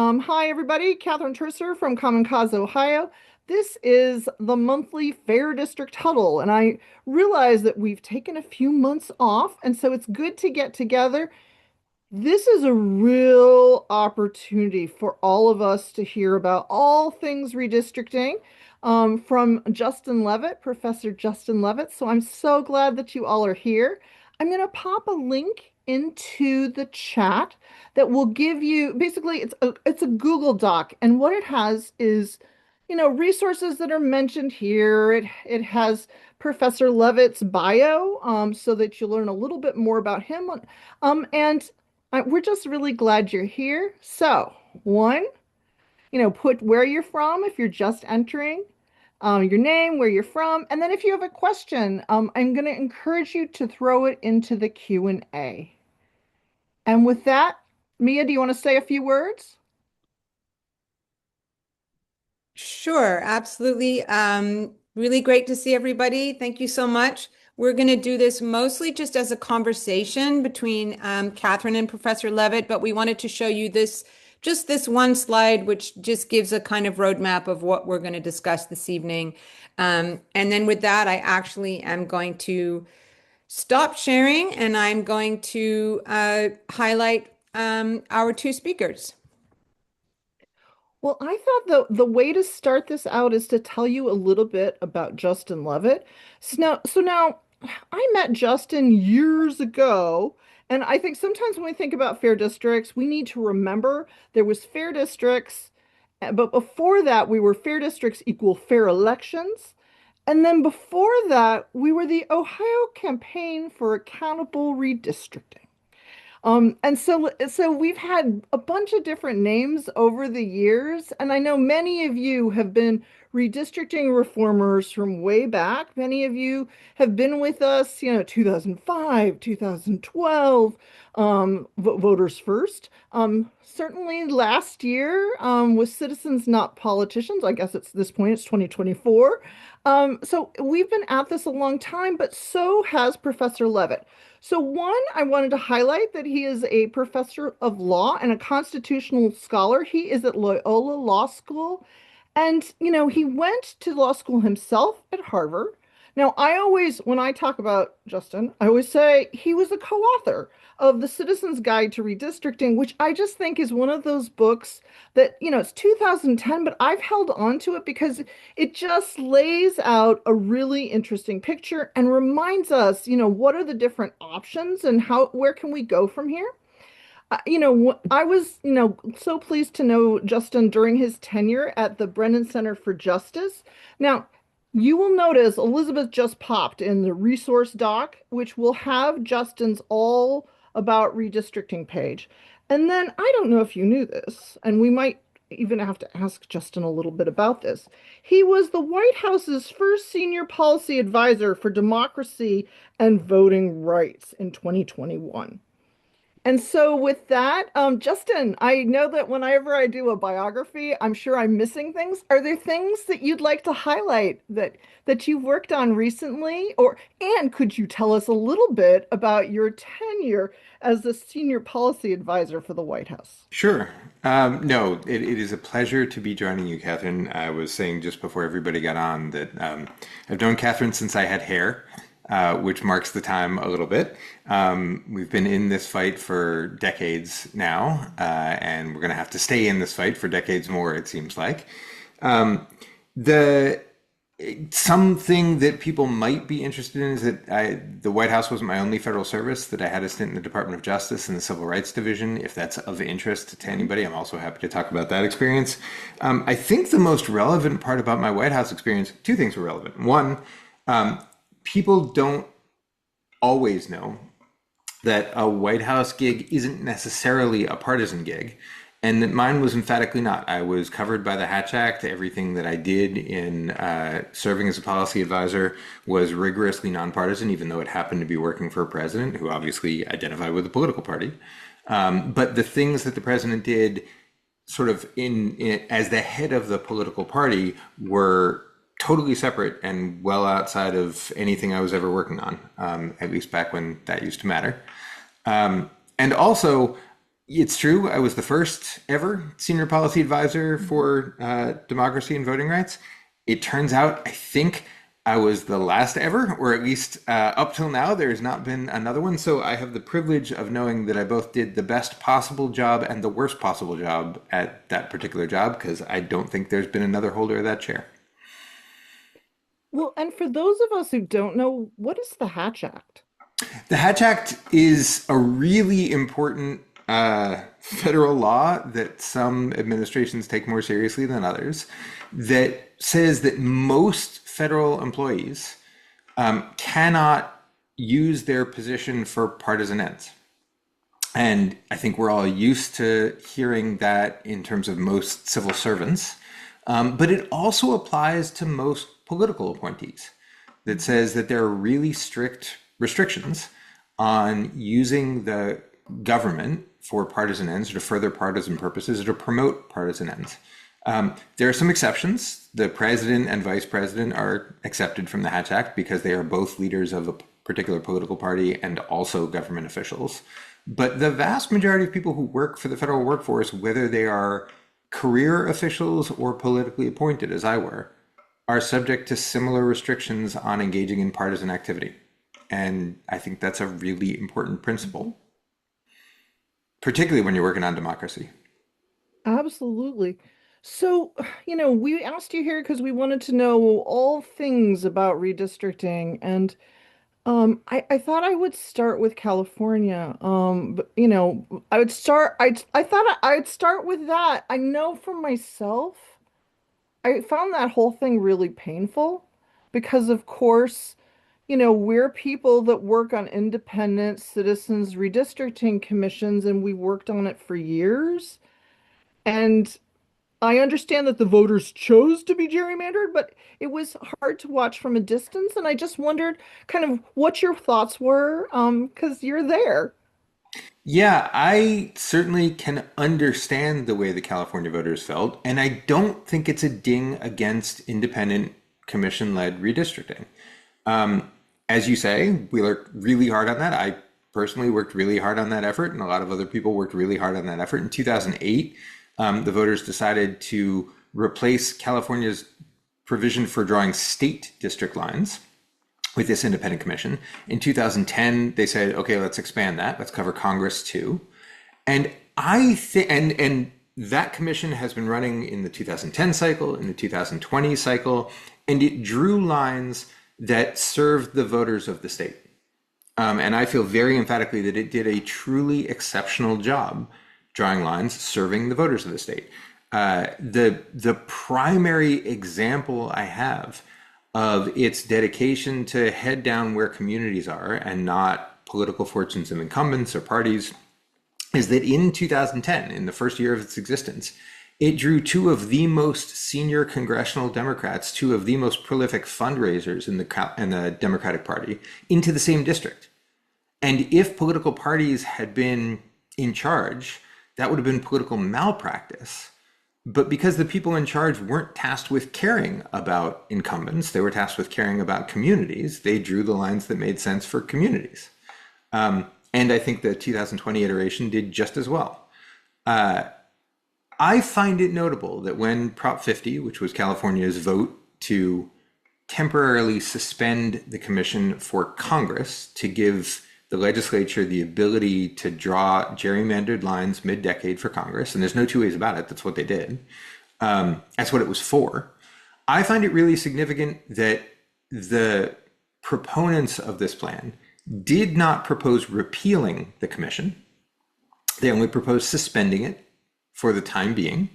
Hi, everybody. Catherine Turser from Common Cause, Ohio. This is the monthly Fair District Huddle, and I realize that we've taken a few months off, and so it's good to get together. This is a real opportunity for all of us to hear about all things redistricting from Justin Levitt, Professor Justin Levitt. So I'm so glad that you all are here. I'm going to pop a link into the chat that will give you basically it's a Google Doc, and what it has is resources that are mentioned here. It has Professor Levitt's bio, so that you learn a little bit more about him. And we're just really glad you're here. So, one, put where you're from if you're just entering, your name, where you're from, and then if you have a question, I'm going to encourage you to throw it into the Q&A. And with that, Mia, do you want to say a few words? Sure, absolutely. Really great to see everybody. Thank you so much. We're going to do this mostly just as a conversation between Catherine and Professor Levitt, but we wanted to show you just this one slide, which just gives a kind of roadmap of what we're going to discuss this evening. And then with that, I actually am going to stop sharing and I'm going to highlight our two speakers. Well, I thought the way to start this out is to tell you a little bit about Justin Levitt. So now I met Justin years ago, and I think sometimes when we think about fair districts, we need to remember there was fair districts, but before that, we were fair districts equal fair elections. And then before that, we were the Ohio Campaign for Accountable Redistricting. And so we've had a bunch of different names over the years, and I know many of you have been redistricting reformers from way back. Many of you have been with us, 2005, 2012, Voters First. Certainly last year, with Citizens Not Politicians, I guess it's this point, it's 2024. So we've been at this a long time, but so has Professor Levitt. So one, I wanted to highlight that he is a professor of law and a constitutional scholar. He is at Loyola Law School. And, he went to law school himself at Harvard. Now, when I talk about Justin, I always say he was a co-author of The Citizen's Guide to Redistricting, which I just think is one of those books that, it's 2010, but I've held on to it because it just lays out a really interesting picture and reminds us, what are the different options and where can we go from here? I was, so pleased to know Justin during his tenure at the Brennan Center for Justice. Now, you will notice Elizabeth just popped in the resource doc, which will have Justin's all about redistricting page. And then I don't know if you knew this, and we might even have to ask Justin a little bit about this. He was the White House's first senior policy advisor for democracy and voting rights in 2021. And so with that, Justin, I know that whenever I do a biography, I'm sure I'm missing things. Are there things that you'd like to highlight that you've worked on recently? And could you tell us a little bit about your tenure as the senior policy advisor for the White House? Sure. No, it is a pleasure to be joining you, Catherine. I was saying just before everybody got on that I've known Catherine since I had hair, which marks the time a little bit. We've been in this fight for decades now, and we're going to have to stay in this fight for decades more, it seems like. The Something that people might be interested in is that the White House wasn't my only federal service, that I had a stint in the Department of Justice in the Civil Rights Division. If that's of interest to anybody, I'm also happy to talk about that experience. I think the most relevant part about my White House experience, two things were relevant. One, people don't always know that a White House gig isn't necessarily a partisan gig, and that mine was emphatically not. I was covered by the Hatch Act. Everything that I did in serving as a policy advisor was rigorously nonpartisan, even though it happened to be working for a president who obviously identified with a political party. But the things that the president did sort of as the head of the political party were totally separate and well outside of anything I was ever working on, at least back when that used to matter. And also, It's true. I was the first ever senior policy advisor for democracy and voting rights. It turns out, I think I was the last ever, or at least up till now, there's not been another one. So I have the privilege of knowing that I both did the best possible job and the worst possible job at that particular job, because I don't think there's been another holder of that chair. Well, and for those of us who don't know, what is the Hatch Act? The Hatch Act is a really important federal law that some administrations take more seriously than others, that says that most federal employees cannot use their position for partisan ends. And I think we're all used to hearing that in terms of most civil servants. But it also applies to most political appointees, that says that there are really strict restrictions on using the government for partisan ends or to further partisan purposes or to promote partisan ends. There are some exceptions. The president and vice president are accepted from the Hatch Act because they are both leaders of a particular political party and also government officials. But the vast majority of people who work for the federal workforce, whether they are career officials or politically appointed, as I were, are subject to similar restrictions on engaging in partisan activity. And I think that's a really important principle, particularly when you're working on democracy. Absolutely. So, we asked you here because we wanted to know all things about redistricting. And I thought I would start with California. But, I thought I'd start with that. I know for myself, I found that whole thing really painful because, of course, we're people that work on independent citizens redistricting commissions, and we worked on it for years. And I understand that the voters chose to be gerrymandered, but it was hard to watch from a distance. And I just wondered kind of what your thoughts were, because you're there. Yeah, I certainly can understand the way the California voters felt, and I don't think it's a ding against independent commission-led redistricting. As you say, we worked really hard on that. I personally worked really hard on that effort, and a lot of other people worked really hard on that effort. In 2008, the voters decided to replace California's provision for drawing state district lines with this independent commission. In 2010, they said, okay, let's expand that. Let's cover Congress too. And I think, and that commission has been running in the 2010 cycle, in the 2020 cycle, and it drew lines that served the voters of the state. And I feel very emphatically that it did a truly exceptional job drawing lines, serving the voters of the state. The primary example I have of its dedication to head down where communities are and not political fortunes of incumbents or parties is that in 2010, in the first year of its existence, it drew two of the most senior congressional Democrats, two of the most prolific fundraisers in the Democratic Party, into the same district. And if political parties had been in charge, that would have been political malpractice. But because the people in charge weren't tasked with caring about incumbents, they were tasked with caring about communities, they drew the lines that made sense for communities. And I think the 2020 iteration did just as well. I find it notable that when Prop 50, which was California's vote to temporarily suspend the commission for Congress to give the legislature the ability to draw gerrymandered lines mid-decade for Congress, and there's no two ways about it, that's what they did. That's what it was for. I find it really significant that the proponents of this plan did not propose repealing the commission. They only proposed suspending it for the time being.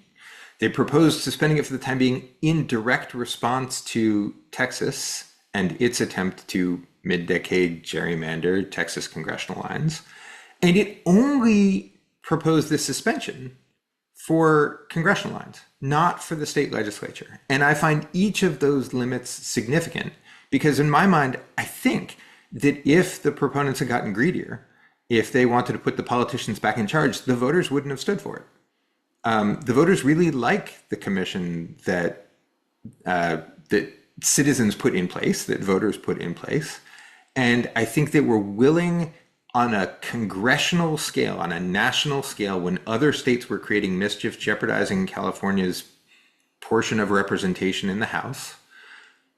They proposed suspending it for the time being in direct response to Texas and its attempt to mid-decade gerrymander Texas congressional lines. And it only proposed this suspension for congressional lines, not for the state legislature. And I find each of those limits significant because in my mind, I think that if the proponents had gotten greedier, if they wanted to put the politicians back in charge, the voters wouldn't have stood for it. The voters really like the commission that citizens put in place, that voters put in place. And I think they were willing on a congressional scale, on a national scale, when other states were creating mischief, jeopardizing California's portion of representation in the House,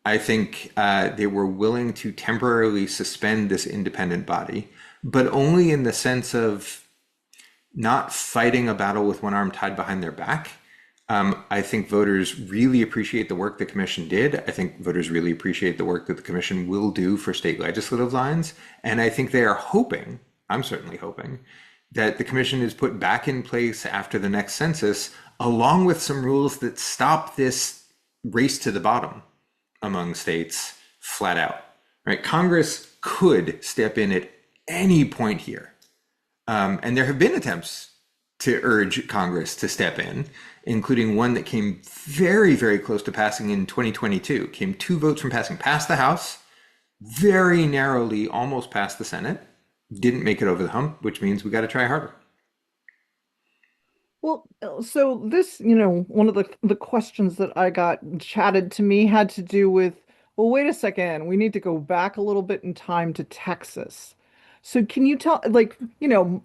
I think they were willing to temporarily suspend this independent body, but only in the sense of not fighting a battle with one arm tied behind their back. I think voters really appreciate the work the commission did. I think voters really appreciate the work that the commission will do for state legislative lines. And I think they are hoping, I'm certainly hoping, that the commission is put back in place after the next census, along with some rules that stop this race to the bottom among states flat out. Right? Congress could step in at any point here. And there have been attempts to urge Congress to step in, including one that came very, very close to passing in 2022, came 2 votes from passing past the House, very narrowly almost past the Senate, didn't make it over the hump, which means we got to try harder. Well, so this, one of the questions that I got chatted to me had to do with, well, wait a second, we need to go back a little bit in time to Texas. So can you tell, like,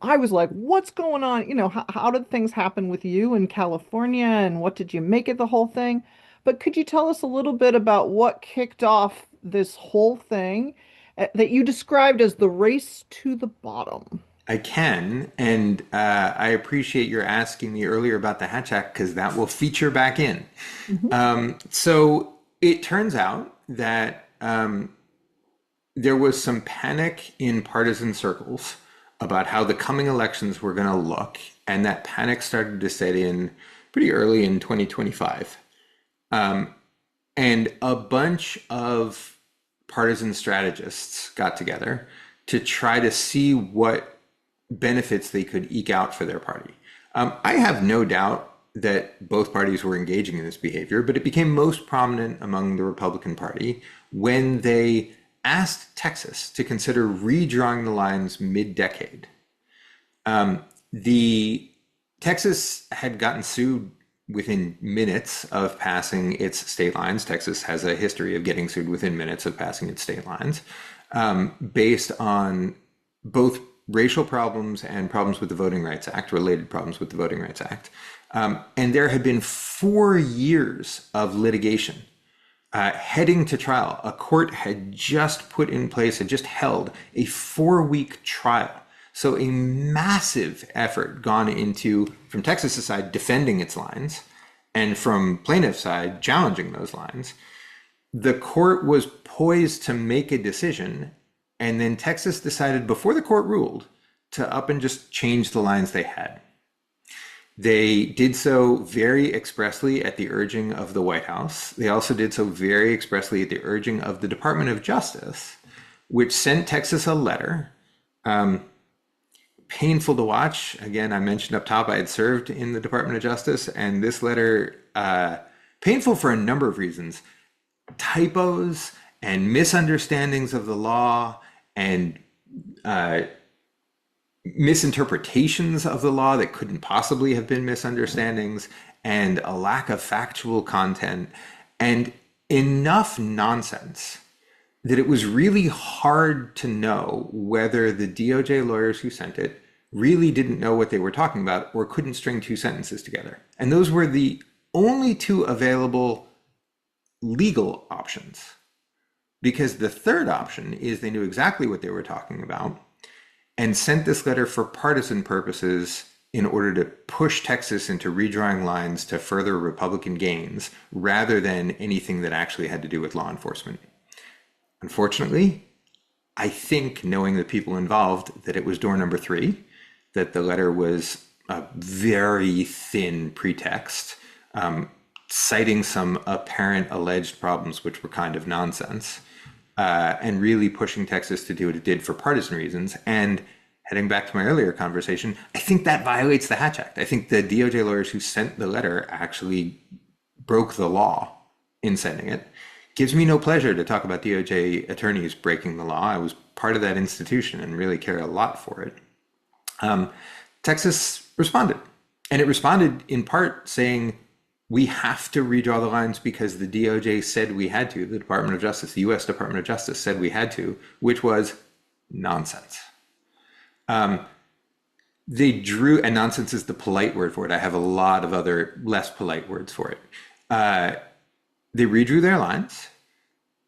I was like, what's going on? How did things happen with you in California and what did you make of the whole thing? But could you tell us a little bit about what kicked off this whole thing that you described as the race to the bottom? I can, and I appreciate your asking me earlier about the Hatch Act because that will feature back in. Mhm. So it turns out that there was some panic in partisan circles about how the coming elections were going to look, and that panic started to set in pretty early in 2025. And a bunch of partisan strategists got together to try to see what benefits they could eke out for their party. I have no doubt that both parties were engaging in this behavior, but it became most prominent among the Republican Party when they asked Texas to consider redrawing the lines mid-decade. The Texas had gotten sued within minutes of passing its state lines. Texas has a history of getting sued within minutes of passing its state lines, based on both racial problems and problems with the Voting Rights Act, related problems with the Voting Rights Act. And there had been 4 years of litigation heading to trial. A court had just put in place, had just held a 4-week trial. So a massive effort gone into, from Texas' side, defending its lines, and from plaintiff's side, challenging those lines. The court was poised to make a decision, and then Texas decided before the court ruled to up and just change the lines they had. They did so very expressly at the urging of the White House. They also did so very expressly at the urging of the Department of Justice, which sent Texas a letter. Painful to watch. Again, I mentioned up top I had served in the Department of Justice, and this letter, painful for a number of reasons. Typos and misunderstandings of the law and misinterpretations of the law that couldn't possibly have been misunderstandings, and a lack of factual content, and enough nonsense that it was really hard to know whether the DOJ lawyers who sent it really didn't know what they were talking about or couldn't string 2 sentences together. And those were the only 2 available legal options. Because the third option is they knew exactly what they were talking about and sent this letter for partisan purposes in order to push Texas into redrawing lines to further Republican gains rather than anything that actually had to do with law enforcement. Unfortunately, I think, knowing the people involved, that it was door number 3, that the letter was a very thin pretext, citing some apparent alleged problems, which were kind of nonsense, and really pushing Texas to do what it did for partisan reasons. And heading back to my earlier conversation, I think that violates the Hatch Act. I think the DOJ lawyers who sent the letter actually broke the law in sending it. Gives me no pleasure to talk about DOJ attorneys breaking the law. I was part of that institution and really care a lot for it. Texas responded, and it responded in part saying, we have to redraw the lines because the DOJ said we had to. The Department of Justice, the US Department of Justice said we had to, which was nonsense. They drew, and nonsense is the polite word for it. I have a lot of other less polite words for it. Uh, they redrew their lines.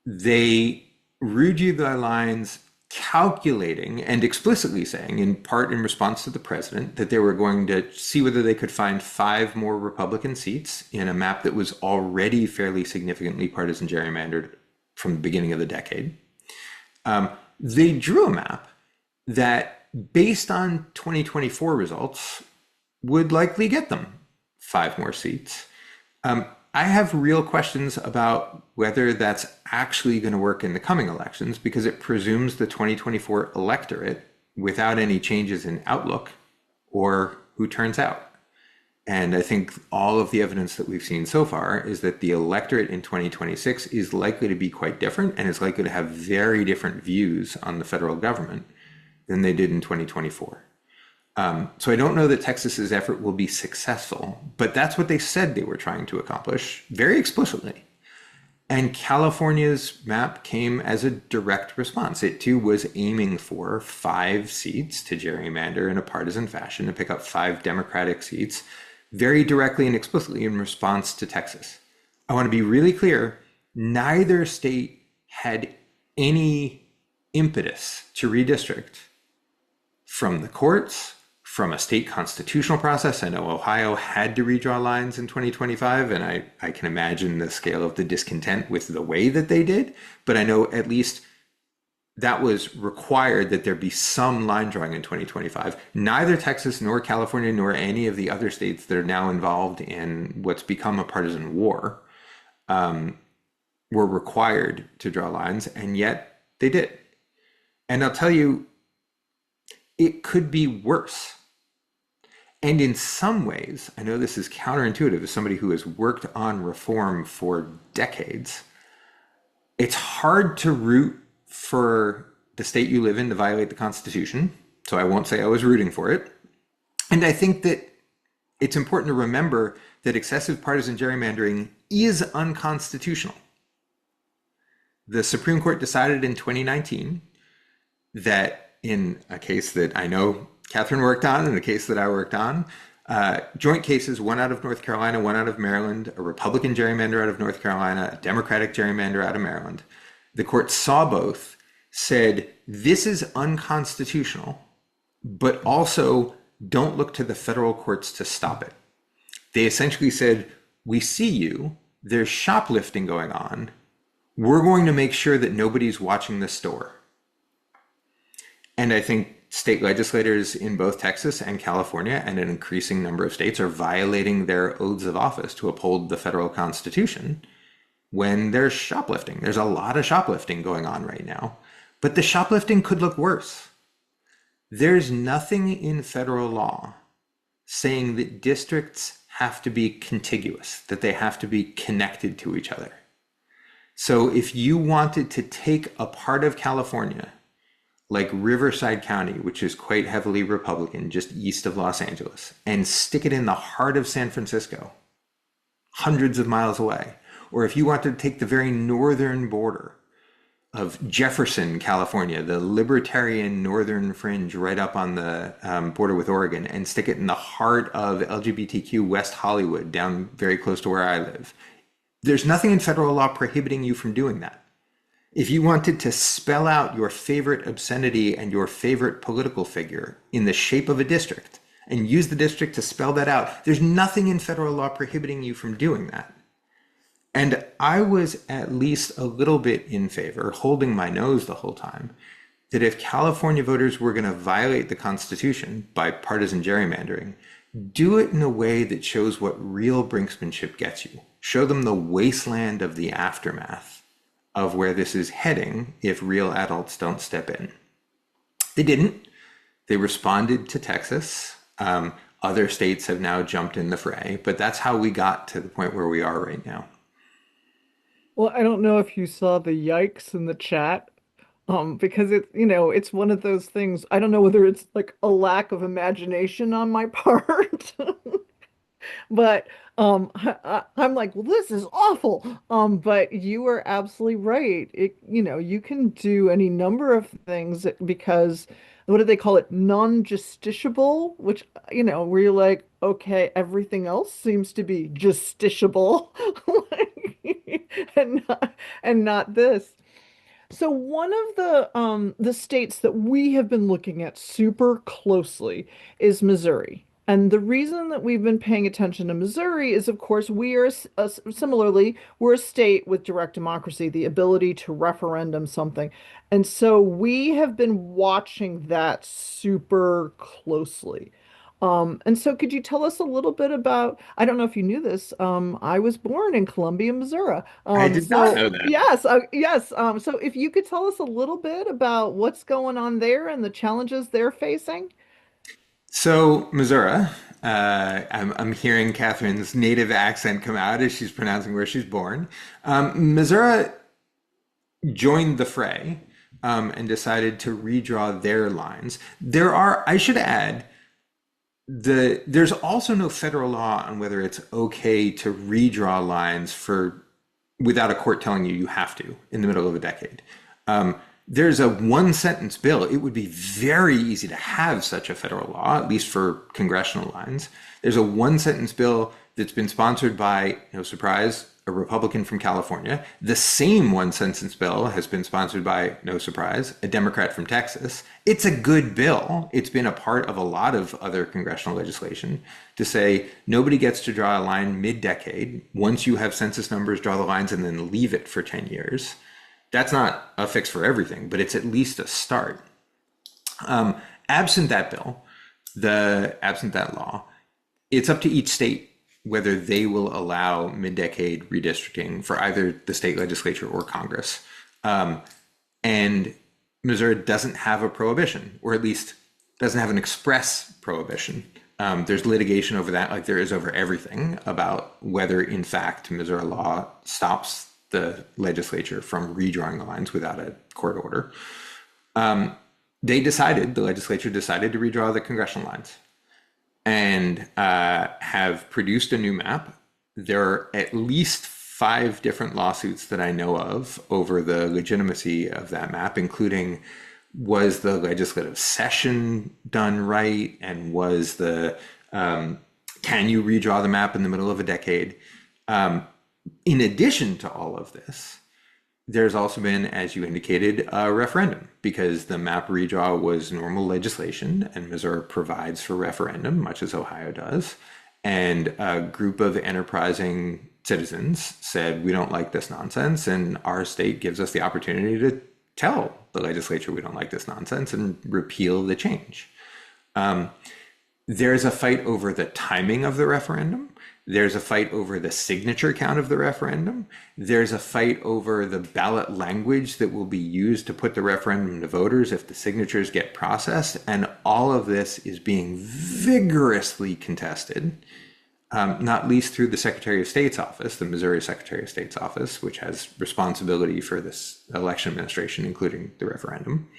They redrew their lines calculating and explicitly saying, in part in response to the president, that they were going to see whether they could find five more Republican seats in a map that was already fairly significantly partisan gerrymandered from the beginning of the decade. They drew a map that, based on 2024 results, would likely get them five more seats. I have real questions about whether that's actually going to work in the coming elections because it presumes the 2024 electorate without any changes in outlook or who turns out. And I think all of the evidence that we've seen so far is that the electorate in 2026 is likely to be quite different and is likely to have very different views on the federal government than they did in 2024. So I don't know that Texas's effort will be successful, but that's what they said they were trying to accomplish very explicitly. And California's map came as a direct response. It too was aiming for five seats to gerrymander in a partisan fashion to pick up five Democratic seats very directly and explicitly in response to Texas. I want to be really clear, neither state had any impetus to redistrict from the courts, from a state constitutional process. I know Ohio had to redraw lines in 2025, and I can imagine the scale of the discontent with the way that they did, but I know at least that was required that there be some line drawing in 2025. Neither Texas nor California nor any of the other states that are now involved in what's become a partisan war were required to draw lines, and yet they did. And I'll tell you, it could be worse. And in some ways, I know this is counterintuitive as somebody who has worked on reform for decades. It's hard to root for the state you live in to violate the Constitution, so I won't say I was rooting for it. And I think that it's important to remember that excessive partisan gerrymandering is unconstitutional. The Supreme Court decided in 2019 that in a case that I know Catherine worked on and a case that I worked on, joint cases, one out of North Carolina, one out of Maryland, a Republican gerrymander out of North Carolina, a Democratic gerrymander out of Maryland. The court saw both, said, this is unconstitutional, but also don't look to the federal courts to stop it. They essentially said, we see you, there's shoplifting going on. We're going to make sure that nobody's watching the store. And I think state legislators in both Texas and California and an increasing number of states are violating their oaths of office to uphold the federal Constitution when there's shoplifting. There's a lot of shoplifting going on right now, but the shoplifting could look worse. There's nothing in federal law saying that districts have to be contiguous, that they have to be connected to each other. So if you wanted to take a part of California, like Riverside County, which is quite heavily Republican, just east of Los Angeles, and stick it in the heart of San Francisco, hundreds of miles away, or if you wanted to take the very northern border of Jefferson, California, the libertarian northern fringe right up on the border with Oregon, and stick it in the heart of LGBTQ West Hollywood, down very close to where I live, there's nothing in federal law prohibiting you from doing that. If you wanted to spell out your favorite obscenity and your favorite political figure in the shape of a district and use the district to spell that out, there's nothing in federal law prohibiting you from doing that. And I was at least a little bit in favor, holding my nose the whole time, that if California voters were going to violate the Constitution by partisan gerrymandering, do it in a way that shows what real brinksmanship gets you. Show them the wasteland of the aftermath of where this is heading if real adults don't step in. They didn't. They responded to Texas. Other states have now jumped in the fray, but that's how we got to the point where we are right now. Well, I don't know if you saw the yikes in the chat, because it's one of those things. I don't know whether it's like a lack of imagination on my part, but I'm like, well, this is awful. But you are absolutely right. You can do any number of things because what do they call it? Non-justiciable, which, where you're like, okay, everything else seems to be justiciable, and not this. So one of the states that we have been looking at super closely is Missouri. And the reason that we've been paying attention to Missouri is, of course, we are similarly, we're a state with direct democracy, the ability to referendum something. And so we have been watching that super closely. And so could you tell us a little bit about, I don't know if you knew this, I was born in Columbia, Missouri. I did not So know that. yes, yes. So if you could tell us a little bit about what's going on there and the challenges they're facing. So, Missouri, I'm hearing Catherine's native accent come out as she's pronouncing where she's born. Missouri joined the fray and decided to redraw their lines. I should add, there's also no federal law on whether it's okay to redraw lines for without a court telling you you have to in the middle of a decade. There's a one sentence bill. It would be very easy to have such a federal law, at least for congressional lines. There's a one sentence bill that's been sponsored by, no surprise, a Republican from California. The same one sentence bill has been sponsored by, no surprise, a Democrat from Texas. It's a good bill. It's been a part of a lot of other congressional legislation to say nobody gets to draw a line mid-decade. Once you have census numbers, draw the lines and then leave it for 10 years. That's not a fix for everything, but it's at least a start. Absent that bill, absent that law, it's up to each state whether they will allow mid-decade redistricting for either the state legislature or Congress. And Missouri doesn't have a prohibition, or at least doesn't have an express prohibition. There's litigation over that, like there is over everything, about whether, in fact, Missouri law stops the legislature from redrawing the lines without a court order. The legislature decided to redraw the congressional lines and have produced a new map. There are at least 5 different lawsuits that I know of over the legitimacy of that map, including was the legislative session done right, and was can you redraw the map in the middle of a decade? In addition to all of this, there's also been, as you indicated, a referendum, because the map redraw was normal legislation and Missouri provides for referendum, much as Ohio does. And a group of enterprising citizens said, we don't like this nonsense, and our state gives us the opportunity to tell the legislature we don't like this nonsense and repeal the change. There's a fight over the timing of the referendum. There's a fight over the signature count of the referendum. There's a fight over the ballot language that will be used to put the referendum to voters if the signatures get processed. And all of this is being vigorously contested, not least through the Secretary of State's office, the Missouri Secretary of State's office, which has responsibility for this election administration, including the referendum,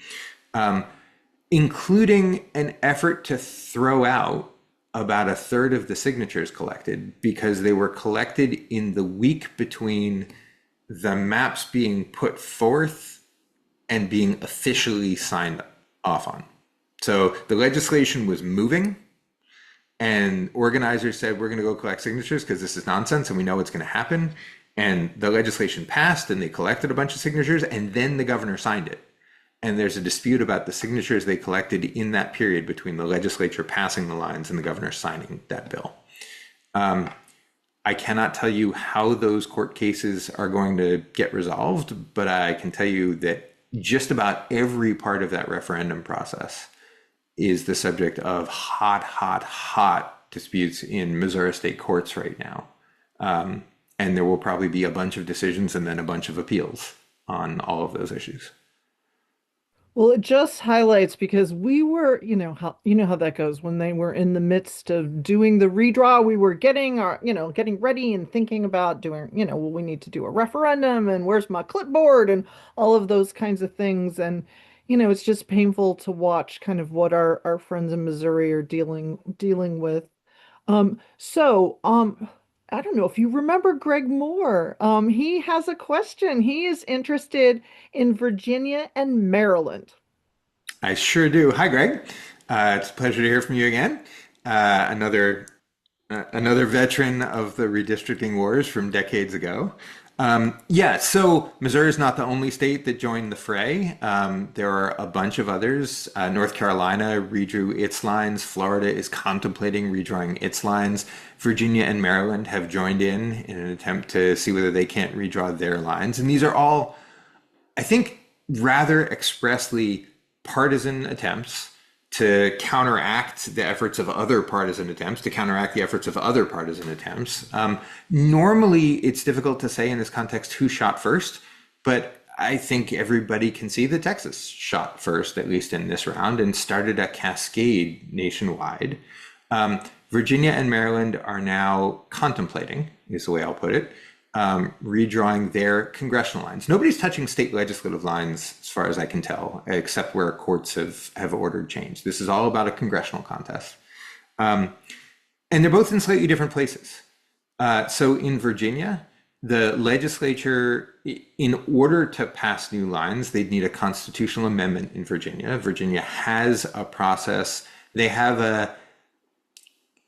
including an effort to throw out about a third of the signatures collected, because they were collected in the week between the maps being put forth and being officially signed off on. So the legislation was moving, and organizers said, we're going to go collect signatures because this is nonsense and we know what's going to happen. And the legislation passed and they collected a bunch of signatures, and then the governor signed it. And there's a dispute about the signatures they collected in that period between the legislature passing the lines and the governor signing that bill. I cannot tell you how those court cases are going to get resolved, but I can tell you that just about every part of that referendum process is the subject of hot disputes in Missouri state courts right now. And there will probably be a bunch of decisions and then a bunch of appeals on all of those issues. Well, it just highlights because we were, how that goes when they were in the midst of doing the redraw, we were getting ready and thinking about doing, well, we need to do a referendum and where's my clipboard and all of those kinds of things. And, it's just painful to watch kind of what our friends in Missouri are dealing with. I don't know if you remember Greg Moore. He has a question. He is interested in Virginia and Maryland. I sure do. Hi, Greg. It's a pleasure to hear from you again. Another veteran of the redistricting wars from decades ago. Yeah, so Missouri is not the only state that joined the fray. There are a bunch of others. North Carolina redrew its lines. Florida is contemplating redrawing its lines. Virginia and Maryland have joined in an attempt to see whether they can't redraw their lines. And these are all, I think, rather expressly partisan attempts to counteract the efforts of other partisan attempts, to counteract the efforts of other partisan attempts. Normally, it's difficult to say in this context who shot first, but I think everybody can see that Texas shot first, at least in this round, and started a cascade nationwide. Virginia and Maryland are now contemplating, is the way I'll put it, redrawing their congressional lines. Nobody's touching state legislative lines, as far as I can tell, except where courts have ordered change. This is all about a congressional contest. And they're both in slightly different places. So in Virginia, the legislature, in order to pass new lines, they'd need a constitutional amendment in Virginia. Virginia has a process. They have a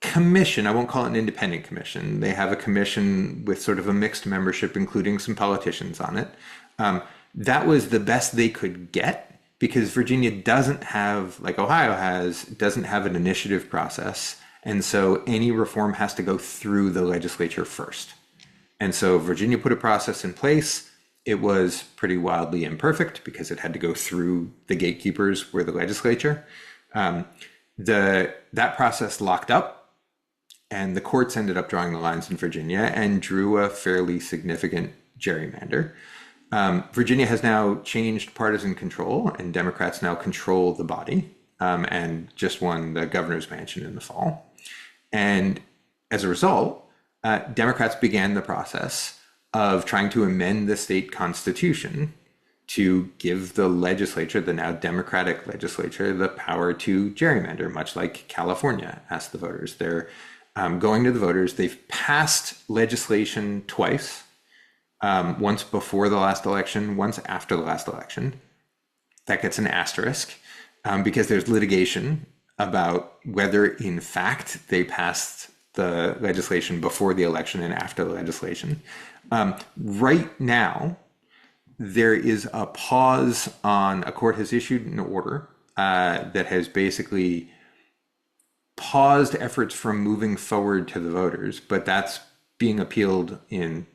commission. I won't call it an independent commission. They have a commission with sort of a mixed membership, including some politicians on it. That was the best they could get because Virginia doesn't have, like Ohio has, doesn't have an initiative process. And so any reform has to go through the legislature first. And so Virginia put a process in place. It was pretty wildly imperfect because it had to go through the gatekeepers were the legislature. That process locked up. And the courts ended up drawing the lines in Virginia and drew a fairly significant gerrymander. Virginia has now changed partisan control, and Democrats now control the body and just won the governor's mansion in the fall. And as a result, Democrats began the process of trying to amend the state constitution to give the legislature, the now Democratic legislature, the power to gerrymander, much like California asked the voters. They're going to the voters. They've passed legislation twice, once before the last election, once after the last election. That gets an asterisk because there's litigation about whether, in fact, they passed the legislation before the election and after the legislation. Right now, there is a pause on, a court has issued an order that has basically paused efforts from moving forward to the voters, but that's being appealed in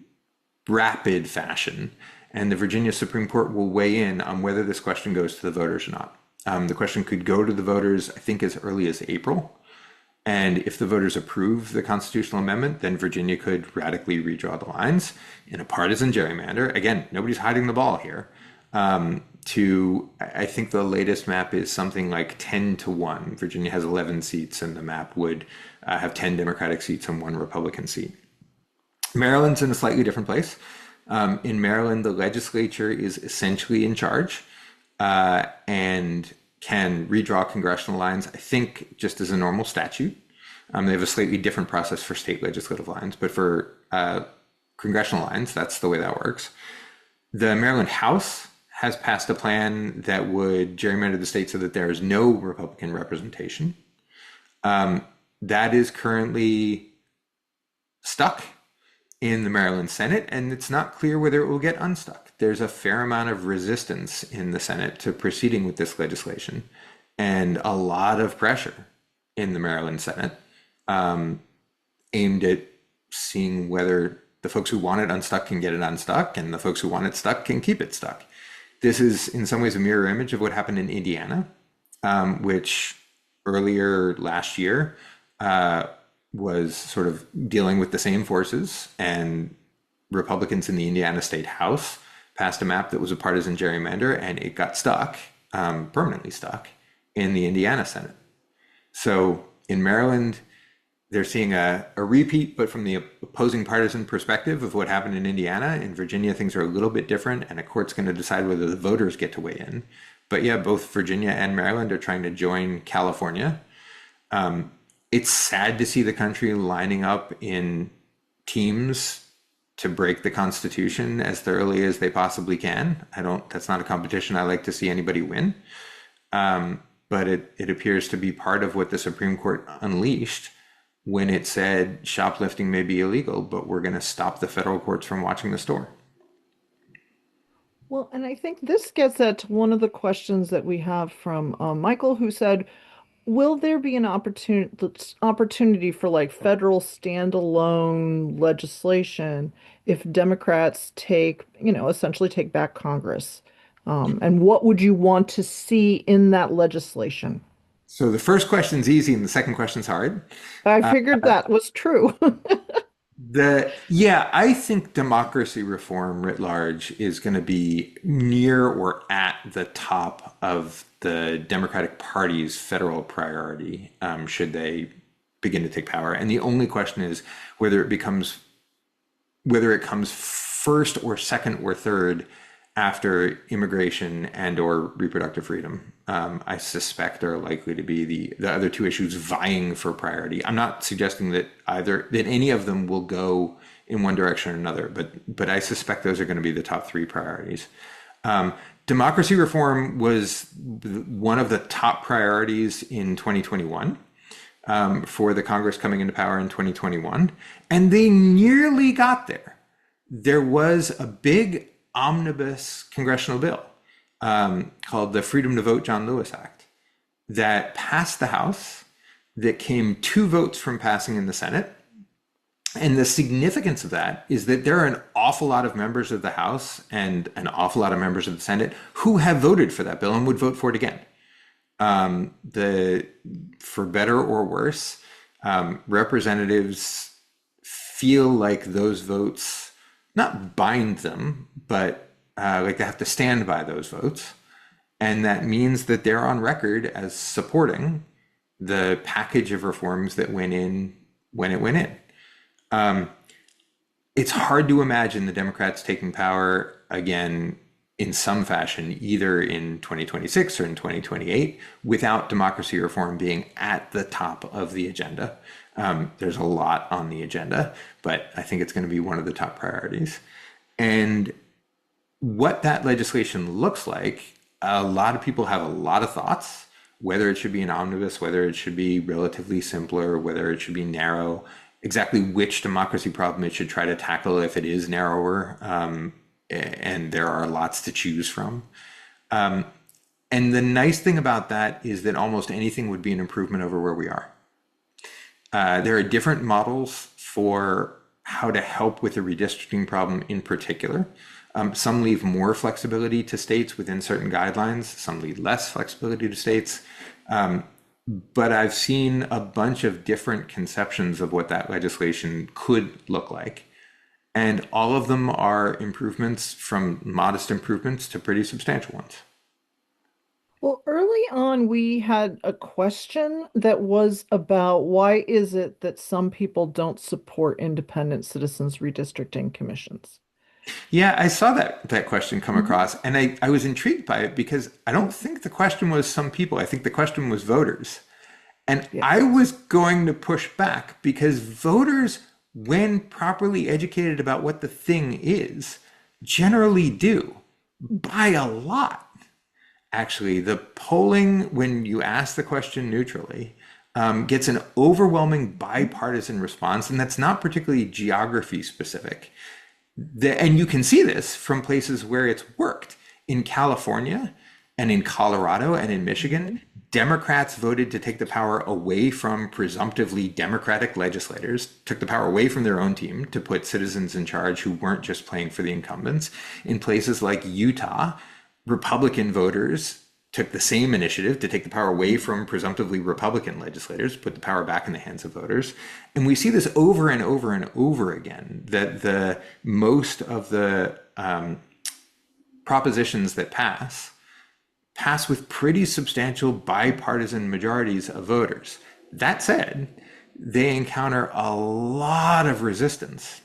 rapid fashion. And the Virginia Supreme Court will weigh in on whether this question goes to the voters or not. The question could go to the voters, I think, as early as April. And if the voters approve the constitutional amendment, then Virginia could radically redraw the lines in a partisan gerrymander. Again, nobody's hiding the ball here. I think the latest map is something like 10-1. Virginia has 11 seats, and the map would have 10 Democratic seats and 1 Republican seat. Maryland's in a slightly different place. In Maryland, the legislature is essentially in charge and can redraw congressional lines, I think, just as a normal statute. They have a slightly different process for state legislative lines, but for congressional lines, that's the way that works. The Maryland House has passed a plan that would gerrymander the state so that there is no Republican representation. That is currently stuck in the Maryland Senate, and it's not clear whether it will get unstuck. There's a fair amount of resistance in the Senate to proceeding with this legislation, and a lot of pressure in the Maryland Senate aimed at seeing whether the folks who want it unstuck can get it unstuck, and the folks who want it stuck can keep it stuck. This is in some ways a mirror image of what happened in Indiana, which earlier last year was sort of dealing with the same forces, and Republicans in the Indiana State House passed a map that was a partisan gerrymander, and it got stuck, permanently stuck, in the Indiana Senate. So in Maryland, they're seeing a repeat, but from the opposing partisan perspective of what happened in Indiana. In Virginia, things are a little bit different, and a court's going to decide whether the voters get to weigh in. But yeah, both Virginia and Maryland are trying to join California. It's sad to see the country lining up in teams to break the Constitution as thoroughly as they possibly can. That's not a competition I like to see anybody win. But it appears to be part of what the Supreme Court unleashed when it said shoplifting may be illegal, but we're going to stop the federal courts from watching the store. Well, and I think this gets at one of the questions that we have from Michael, who said, will there be an opportunity for like federal standalone legislation if Democrats take, essentially take back Congress? And what would you want to see in that legislation? So the first question's easy and the second question's hard. I figured that was true. I think democracy reform writ large is going to be near or at the top of the Democratic Party's federal priority, should they begin to take power. And the only question is whether it comes first or second or third after immigration and or reproductive freedom. I suspect are likely to be the other two issues vying for priority. I'm not suggesting that any of them will go in one direction or another, but I suspect those are going to be the top three priorities. Democracy reform was one of the top priorities in 2021. For the Congress coming into power in 2021, and they nearly got there. There was a big omnibus congressional bill called the Freedom to Vote John Lewis Act that passed the House, that came 2 votes from passing in the Senate. And the significance of that is that there are an awful lot of members of the House and an awful lot of members of the Senate who have voted for that bill and would vote for it again. For better or worse, representatives feel like those votes not bind them, but like they have to stand by those votes. And that means that they're on record as supporting the package of reforms that went in when it went in. It's hard to imagine the Democrats taking power again in some fashion, either in 2026 or in 2028, without democracy reform being at the top of the agenda. There's a lot on the agenda, but I think it's going to be one of the top priorities. And what that legislation looks like, a lot of people have a lot of thoughts, whether it should be an omnibus, whether it should be relatively simpler, whether it should be narrow, exactly which democracy problem it should try to tackle if it is narrower. And there are lots to choose from. And the nice thing about that is that almost anything would be an improvement over where we are. There are different models for how to help with the redistricting problem in particular. Some leave more flexibility to states within certain guidelines. Some leave less flexibility to states. But I've seen a bunch of different conceptions of what that legislation could look like. And all of them are improvements, from modest improvements to pretty substantial ones. Well, early on, we had a question that was about why is it that some people don't support independent citizens redistricting commissions? Yeah, I saw that question come Mhm. across, and I was intrigued by it because I don't think the question was some people. I think the question was voters. And I Yes. was going to push back because voters, when properly educated about what the thing is, generally do by a lot. Actually, the polling, when you ask the question neutrally, gets an overwhelming bipartisan response, and that's not particularly geography specific. And you can see this from places where it's worked. In California and in Colorado and in Mhm. Michigan, Democrats voted to take the power away from presumptively Democratic legislators, took the power away from their own team to put citizens in charge who weren't just playing for the incumbents. In places like Utah, Republican voters took the same initiative to take the power away from presumptively Republican legislators, put the power back in the hands of voters. And we see this over and over and over again, that the most of the propositions that pass with pretty substantial bipartisan majorities of voters. That said, they encounter a lot of resistance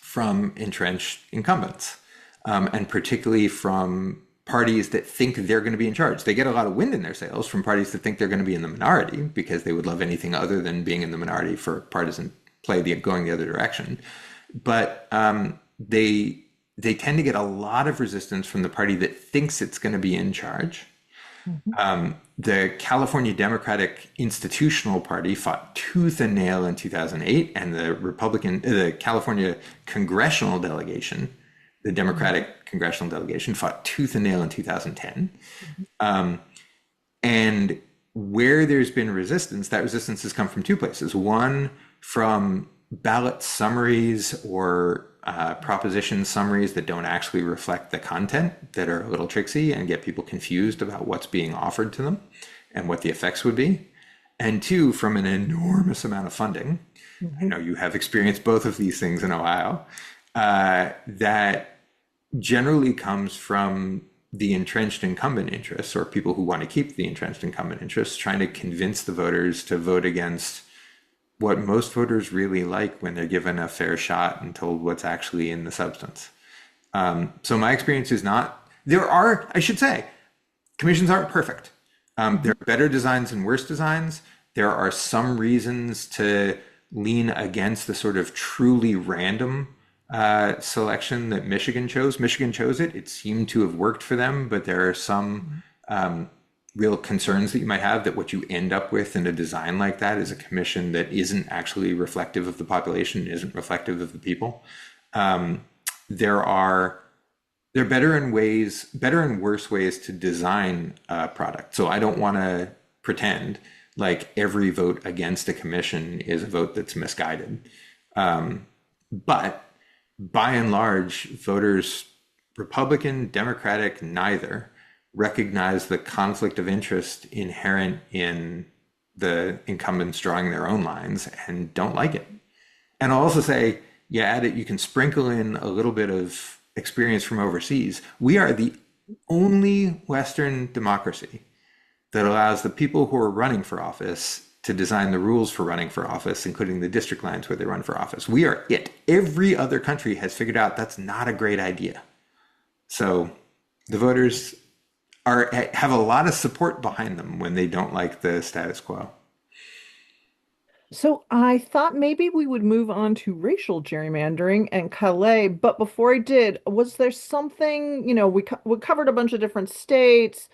from entrenched incumbents, and particularly from parties that think they're going to be in charge. They get a lot of wind in their sails from parties that think they're going to be in the minority because they would love anything other than being in the minority for partisan play going the other direction. But they tend to get a lot of resistance from the party that thinks it's going to be in charge. Mhm. The California Democratic Institutional Party fought tooth and nail in 2008, and the California congressional delegation, the Mhm. Democratic congressional delegation, fought tooth and nail in 2010. Mhm. And where there's been resistance, that resistance has come from two places. One, from ballot summaries or proposition summaries that don't actually reflect the content, that are a little tricksy and get people confused about what's being offered to them and what the effects would be. And two, from an enormous amount of funding. I Mhm. know you have experienced both of these things in Ohio, that generally comes from the entrenched incumbent interests, or people who want to keep the entrenched incumbent interests, trying to convince the voters to vote against what most voters really like when they're given a fair shot and told what's actually in the substance. So my experience is not, there are, I should say, commissions aren't perfect. There Mhm. are better designs and worse designs. There are some reasons to lean against the sort of truly random selection that Michigan chose. Michigan chose it. It seemed to have worked for them, but there are some Mhm. real concerns that you might have that what you end up with in a design like that is a commission that isn't actually reflective of the population, isn't reflective of the people. There are there are better and worse ways to design a product. So I don't want to pretend like every vote against a commission is a vote that's misguided. But by and large, voters, Republican, Democratic, neither, recognize the conflict of interest inherent in the incumbents drawing their own lines and don't like it. And I'll also say, you add it, you can sprinkle in a little bit of experience from overseas. We are the only Western democracy that allows the people who are running for office to design the rules for running for office, including the district lines where they run for office. We are it. Every other country has figured out that's not a great idea. So the voters have a lot of support behind them when they don't like the status quo. So I thought maybe we would move on to racial gerrymandering and Calais, but before I did, was there something, we covered a bunch of different states.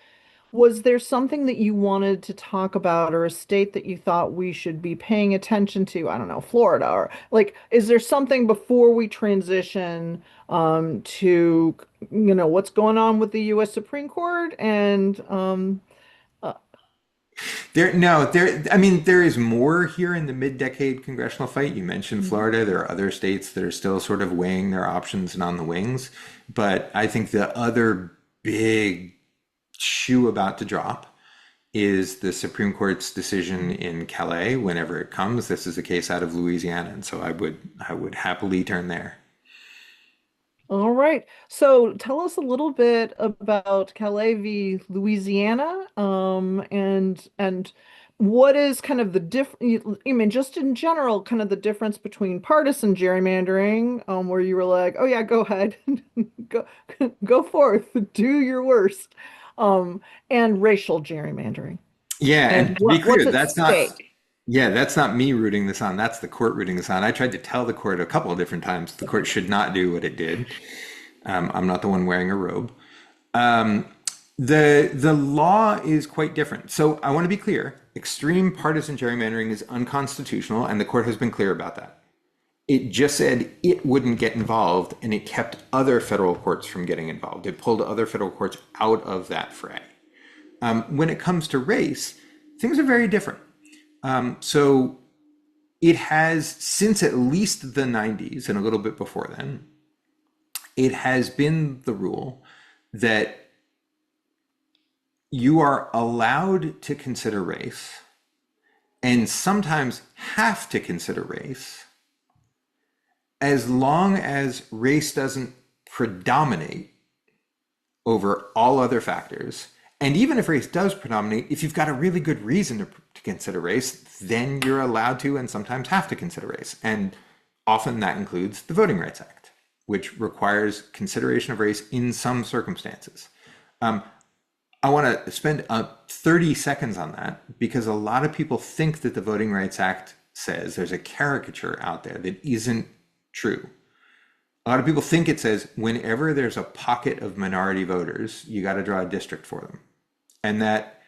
Was there something that you wanted to talk about or a state that you thought we should be paying attention to? I don't know, Florida or like, is there something before we transition to, what's going on with the U.S. Supreme Court and uh, I mean, there is more here in the mid-decade congressional fight. You mentioned mhm. Florida. There are other states that are still sort of weighing their options and on the wings. But I think the other big shoe about to drop is the Supreme Court's decision in Calais whenever it comes. This is a case out of Louisiana, and so I would happily turn there. All right. So tell us a little bit about Calais v. Louisiana, and what is kind of the I mean, just in general, kind of the difference between partisan gerrymandering, where you were like, oh yeah, go ahead, go go forth, do your worst, um, and racial gerrymandering, Yeah, and and to be what's clear, at stake. that's not me rooting this on. That's the court rooting this on. I tried to tell the court a couple of different times the court should not do what it did. I'm not the one wearing a robe. Um, the law is quite different. So I want to be clear. Extreme partisan gerrymandering is unconstitutional, and the court has been clear about that. It just said it wouldn't get involved, and it kept other federal courts from getting involved. It pulled other federal courts out of that fray. When it comes to race, things are very different. So it has, since at least the 90s and a little bit before then, it has been the rule that you are allowed to consider race and sometimes have to consider race as long as race doesn't predominate over all other factors. And even if race does predominate, if you've got a really good reason to consider race, then you're allowed to and sometimes have to consider race. And often that includes the Voting Rights Act, which requires consideration of race in some circumstances. I want to spend 30 seconds on that because a lot of people think that the Voting Rights Act says there's a caricature out there that isn't true. A lot of people think it says whenever there's a pocket of minority voters, you got to draw a district for them. And that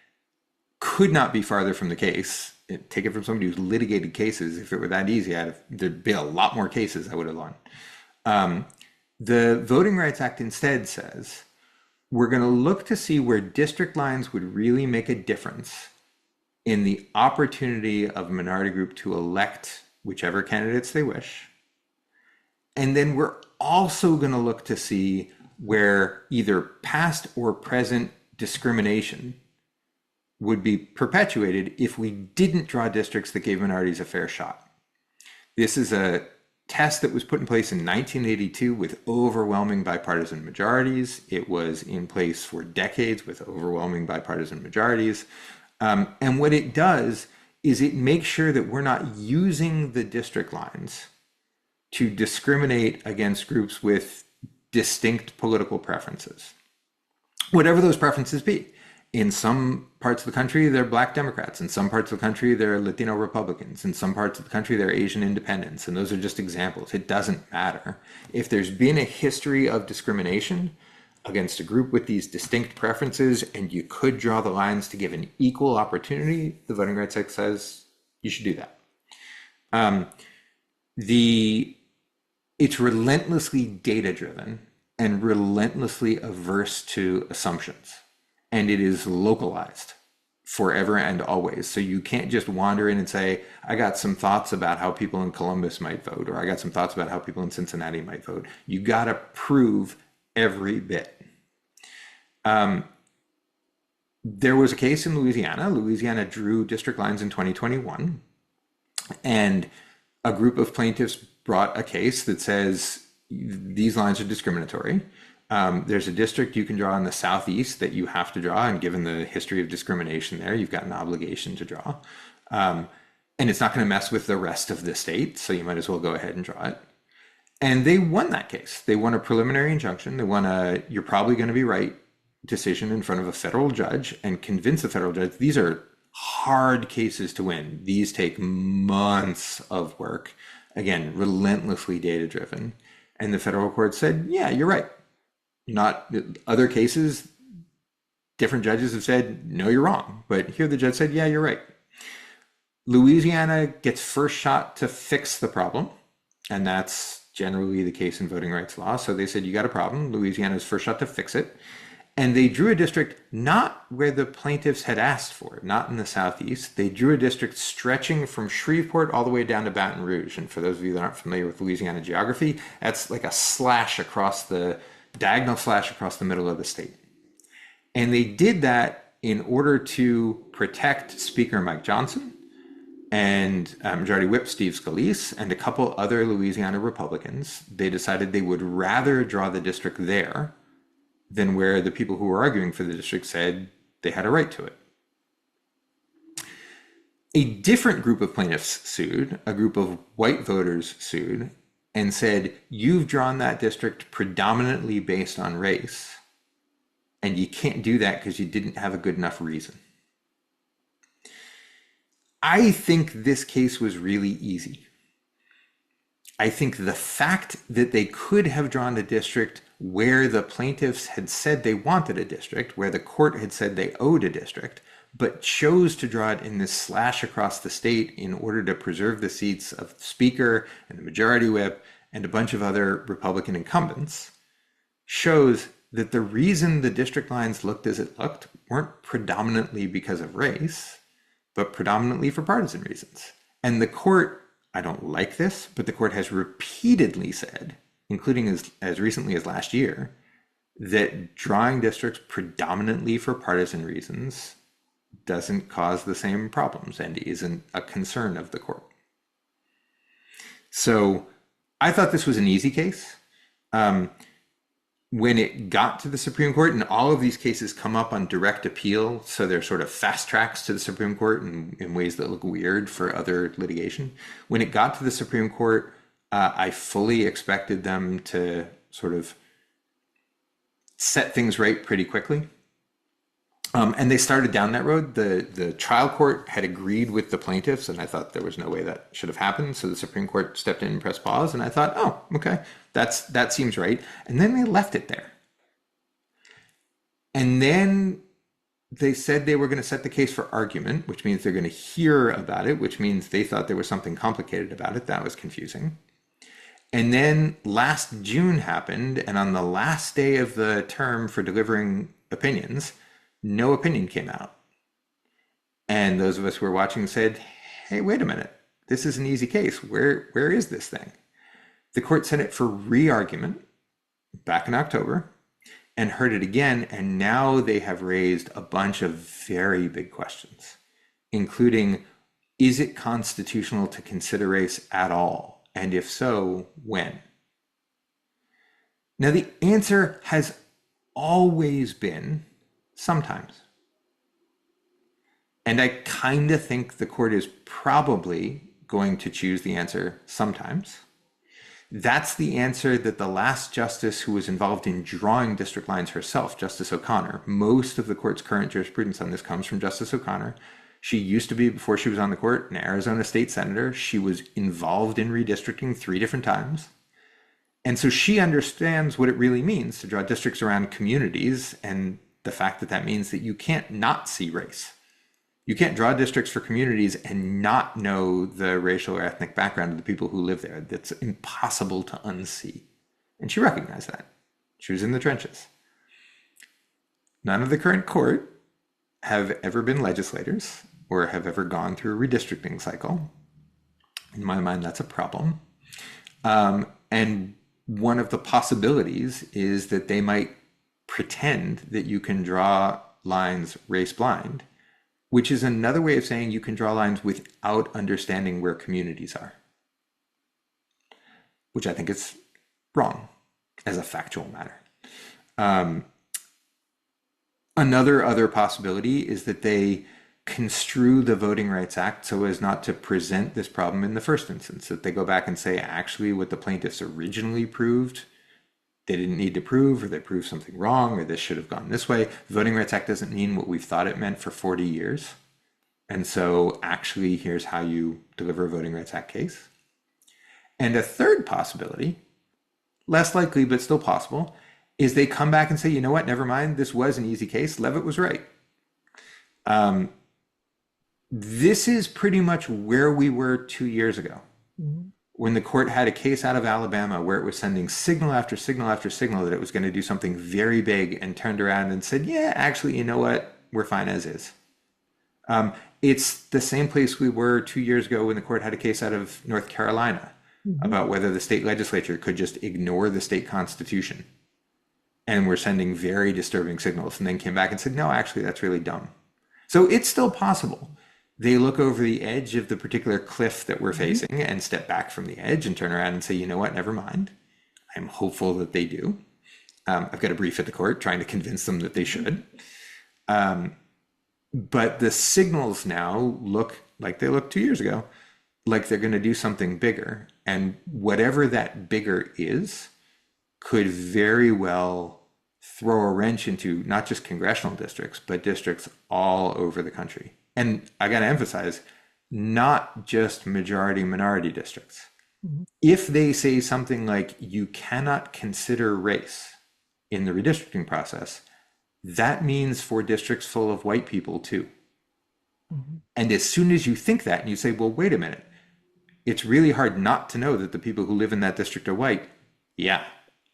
could not be farther from the case. Take it from somebody who's litigated cases. If it were that easy, there'd be a lot more cases I would have won. The Voting Rights Act instead says we're going to look to see where district lines would really make a difference in the opportunity of a minority group to elect whichever candidates they wish. And then we're also going to look to see where either past or present discrimination would be perpetuated if we didn't draw districts that gave minorities a fair shot. This is a test that was put in place in 1982 with overwhelming bipartisan majorities. It was in place for decades with overwhelming bipartisan majorities. And what it does is it makes sure that we're not using the district lines to discriminate against groups with distinct political preferences, whatever those preferences be. In some parts of the country, they're Black Democrats. In some parts of the country, they're Latino Republicans. In some parts of the country, they're Asian independents. And those are just examples. It doesn't matter. If there's been a history of discrimination against a group with these distinct preferences, and you could draw the lines to give an equal opportunity, the Voting Rights Act says you should do that. It's relentlessly data-driven and relentlessly averse to assumptions. And it is localized forever and always. So you can't just wander in and say, I got some thoughts about how people in Columbus might vote, or I got some thoughts about how people in Cincinnati might vote. You got to prove every bit. There was a case in Louisiana. Louisiana drew district lines in 2021, and a group of plaintiffs brought a case that says these lines are discriminatory. There's a district you can draw in the Southeast that you have to draw, and given the history of discrimination there, you've got an obligation to draw. And it's not going to mess with the rest of the state, so you might as well go ahead and draw it. And they won that case. They won a preliminary injunction. They won a "you're probably going to be right" decision in front of a federal judge, and convince the federal judge these are hard cases to win. These take months of work. Again, relentlessly data driven. And the federal court said, yeah, you're right. Not other cases, different judges have said, no, you're wrong. But here the judge said, yeah, you're right. Louisiana gets first shot to fix the problem. And that's generally the case in voting rights law. So they said, you got a problem. Louisiana's first shot to fix it. And they drew a district not where the plaintiffs had asked for it, not in the Southeast. They drew a district stretching from Shreveport all the way down to Baton Rouge. And for those of you that aren't familiar with Louisiana geography, that's like a diagonal slash across the middle of the state. And they did that in order to protect Speaker Mike Johnson and Majority Whip Steve Scalise and a couple other Louisiana Republicans. They decided they would rather draw the district there than where the people who were arguing for the district said they had a right to it. A different group of plaintiffs sued, a group of white voters sued, and said, you've drawn that district predominantly based on race, and you can't do that because you didn't have a good enough reason. I think this case was really easy. I think the fact that they could have drawn a district where the plaintiffs had said they wanted a district, where the court had said they owed a district, but chose to draw it in this slash across the state in order to preserve the seats of the Speaker and the Majority Whip and a bunch of other Republican incumbents, shows that the reason the district lines looked as it looked weren't predominantly because of race, but predominantly for partisan reasons. And the court, I don't like this, but the court has repeatedly said, including as recently as last year, that drawing districts predominantly for partisan reasons doesn't cause the same problems and isn't a concern of the court. So I thought this was an easy case. When it got to the Supreme Court, and all of these cases come up on direct appeal, so they're sort of fast tracks to the Supreme Court in ways that look weird for other litigation. When it got to the Supreme Court, I fully expected them to sort of set things right pretty quickly. And they started down that road. The trial court had agreed with the plaintiffs, and I thought there was no way that should have happened. So the Supreme Court stepped in and pressed pause, and I thought, oh, okay, that seems right. And then they left it there. And then They said they were going to set the case for argument, which means they're going to hear about it, which means they thought there was something complicated about it. That was confusing. And then last June happened, and on the last day of the term for delivering opinions, no opinion came out. And those of us who were watching said, hey, wait a minute. This is an easy case. Where is this thing? The court sent it for re-argument back in October and heard it again. And now they have raised a bunch of very big questions, including, is it constitutional to consider race at all? And if so, when? Now, the answer has always been sometimes. And I kind of think the court is probably going to choose the answer sometimes. That's the answer that the last justice who was involved in drawing district lines herself, Justice O'Connor, most of the court's current jurisprudence on this comes from Justice O'Connor. She used to be, before she was on the court, an Arizona state senator. She was involved in redistricting 3 different times. And so she understands what it really means to draw districts around communities, and the fact that that means that you can't not see race. You can't draw districts for communities and not know the racial or ethnic background of the people who live there. That's impossible to unsee. And she recognized that. She was in the trenches. None of the current court have ever been legislators or have ever gone through a redistricting cycle. In my mind, that's a problem. And one of the possibilities is that they might pretend that you can draw lines race blind, which is another way of saying you can draw lines without understanding where communities are, which I think is wrong as a factual matter. Other possibility is that they construe the Voting Rights Act so as not to present this problem in the first instance, that they go back and say, actually, what the plaintiffs originally proved, they didn't need to prove, or they proved something wrong, or this should have gone this way. The Voting Rights Act doesn't mean what we've thought it meant for 40 years. And so actually, here's how you deliver a Voting Rights Act case. And a third possibility, less likely, but still possible, is they come back and say, you know what, never mind, this was an easy case. Levitt was right. This is pretty much where we were 2 years ago, when the court had a case out of Alabama where it was sending signal after signal after signal that it was going to do something very big, and turned around and said, yeah, actually, you know what, we're fine as is. It's the same place we were 2 years ago when the court had a case out of North Carolina about whether the state legislature could just ignore the state constitution. And we're sending very disturbing signals, and then came back and said, no, actually, that's really dumb. So it's still possible. They look over the edge of the particular cliff that we're facing and step back from the edge and turn around and say, you know what, never mind. I'm hopeful that they do. I've got a brief at the court trying to convince them that they should. But the signals now look like they looked 2 years ago, like they're going to do something bigger. And whatever that bigger is could very well throw a wrench into not just congressional districts, but districts all over the country. And I got to emphasize, not just majority minority districts. If they say something like, you cannot consider race in the redistricting process, that means for districts full of white people too. And as soon as you think that and you say, well, wait a minute, it's really hard not to know that the people who live in that district are white. Yeah,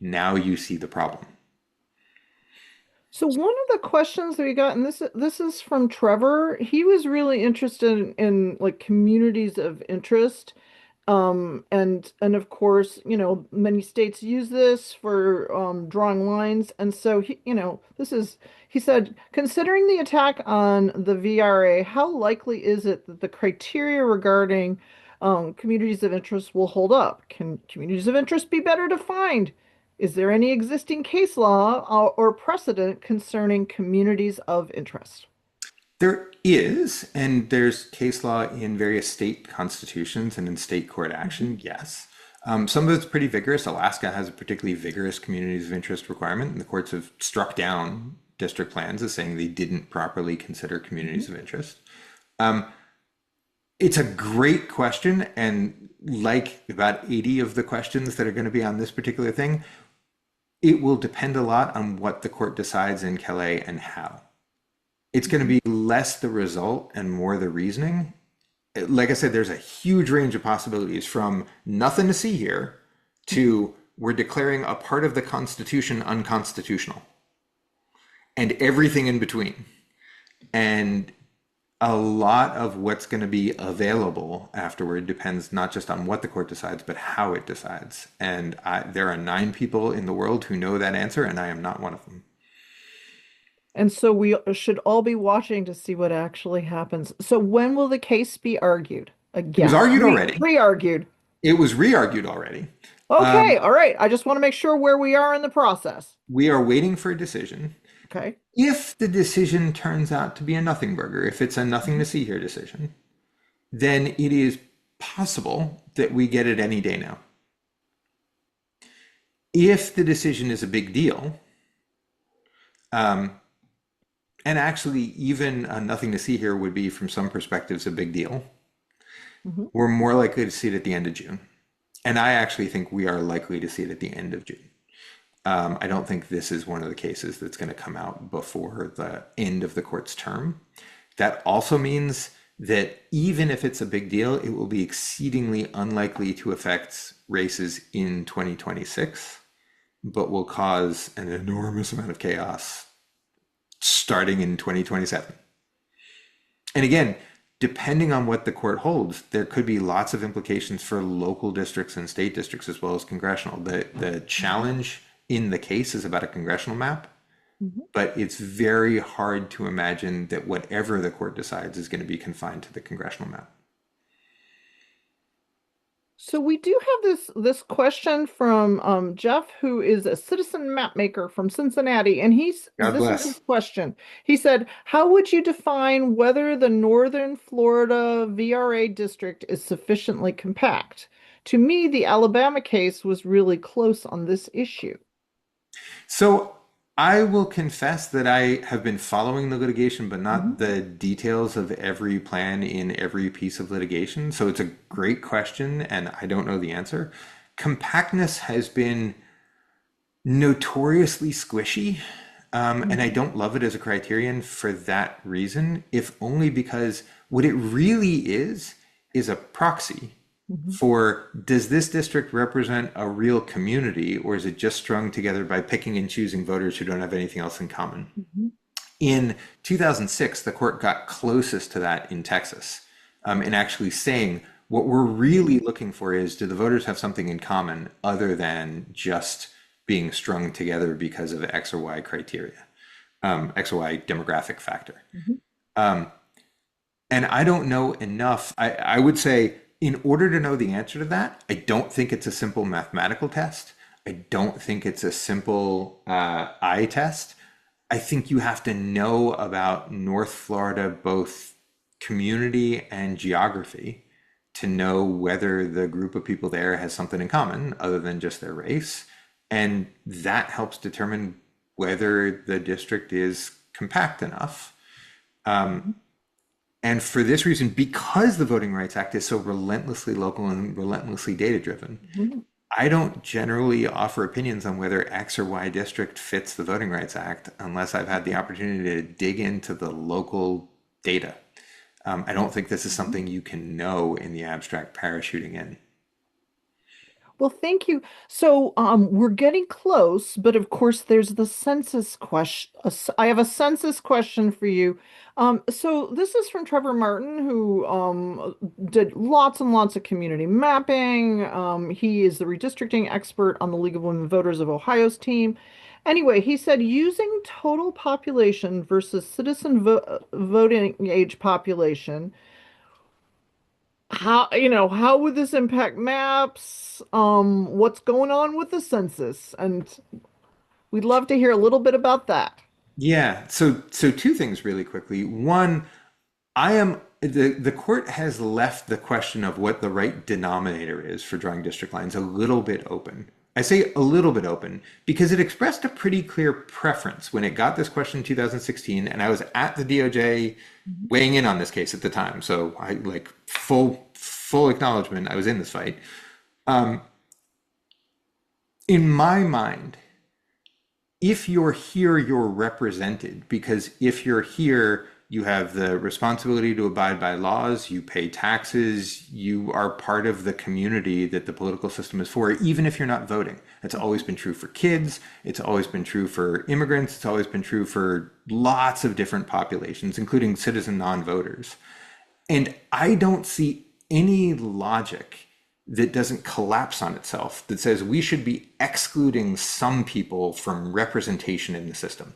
now you see the problem. So one of the questions that we got, and this is from Trevor, he was really interested in like communities of interest. And of course, many states use this for drawing lines. And so he said, considering the attack on the VRA, how likely is it that the criteria regarding communities of interest will hold up? Can communities of interest be better defined? Is there any existing case law or precedent concerning communities of interest? There is, and there's case law in various state constitutions and in state court action, yes. Some of it's pretty vigorous. Alaska has a particularly vigorous communities of interest requirement, and the courts have struck down district plans as saying they didn't properly consider communities of interest. It's a great question, and like about 80 of the questions that are going to be on this particular thing, it will depend a lot on what the court decides in Calais and how. It's going to be less the result and more the reasoning. Like I said, there's a huge range of possibilities from nothing to see here to we're declaring a part of the Constitution unconstitutional and everything in between. And a lot of what's going to be available afterward depends not just on what the court decides, but how it decides. And there are 9 people in the world who know that answer, and I am not one of them. And so we should all be watching to see what actually happens. So when will the case be argued? It was Again, argued already. re-argued. It was re-argued already. Okay, all right. I just want to make sure where we are in the process. We are waiting for a decision. Okay. If the decision turns out to be a nothing burger, if it's a nothing to see here decision, then it is possible that we get it any day now. If the decision is a big deal, and actually even a nothing to see here would be from some perspectives a big deal, we're more likely to see it at the end of June. And I actually think we are likely to see it at the end of June. I don't think this is one of the cases that's going to come out before the end of the court's term. That also means that even if it's a big deal, it will be exceedingly unlikely to affect races in 2026, but will cause an enormous amount of chaos starting in 2027. And again, depending on what the court holds, there could be lots of implications for local districts and state districts as well as congressional. The challenge in the case is about a congressional map, but it's very hard to imagine that whatever the court decides is going to be confined to the congressional map. So we do have this question from Jeff, who is a citizen map maker from Cincinnati, and God this is his bless. question. He said, "How would you define whether the Northern Florida VRA district is sufficiently compact? To me, the Alabama case was really close on this issue." So I will confess that I have been following the litigation, but not the details of every plan in every piece of litigation. So it's a great question, and I don't know the answer. Compactness has been notoriously squishy, and I don't love it as a criterion for that reason, if only because what it really is a proxy for does this district represent a real community or is it just strung together by picking and choosing voters who don't have anything else in common? In 2006, the court got closest to that in Texas, in actually saying what we're really looking for is do the voters have something in common other than just being strung together because of X or Y criteria, X or Y demographic factor. And I don't know enough. I would say in order to know the answer to that, I don't think it's a simple mathematical test. I don't think it's a simple eye test. I think you have to know about North Florida, both community and geography, to know whether the group of people there has something in common other than just their race. And that helps determine whether the district is compact enough. And for this reason, because the Voting Rights Act is so relentlessly local and relentlessly data driven, I don't generally offer opinions on whether X or Y district fits the Voting Rights Act unless I've had the opportunity to dig into the local data. I don't think this is something you can know in the abstract parachuting in. Well, thank you. So, we're getting close, but of course, there's the census question. I have a census question for you. So this is from Trevor Martin, who did lots and lots of community mapping. He is the redistricting expert on the League of Women Voters of Ohio's team. Anyway, he said using total population versus citizen voting age population. How would this impact maps? What's going on with the census? And we'd love to hear a little bit about that. Yeah, so two things really quickly. One, the court has left the question of what the right denominator is for drawing district lines a little bit open. I say a little bit open because it expressed a pretty clear preference when it got this question in 2016, and I was at the DOJ weighing in on this case at the time. So I like full acknowledgement I was in this fight. In my mind, if you're here, you're represented, because if you're here, you have the responsibility to abide by laws, you pay taxes, you are part of the community that the political system is for, even if you're not voting. That's always been true for kids, it's always been true for immigrants, it's always been true for lots of different populations, including citizen non-voters. And I don't see any logic that doesn't collapse on itself that says we should be excluding some people from representation in the system.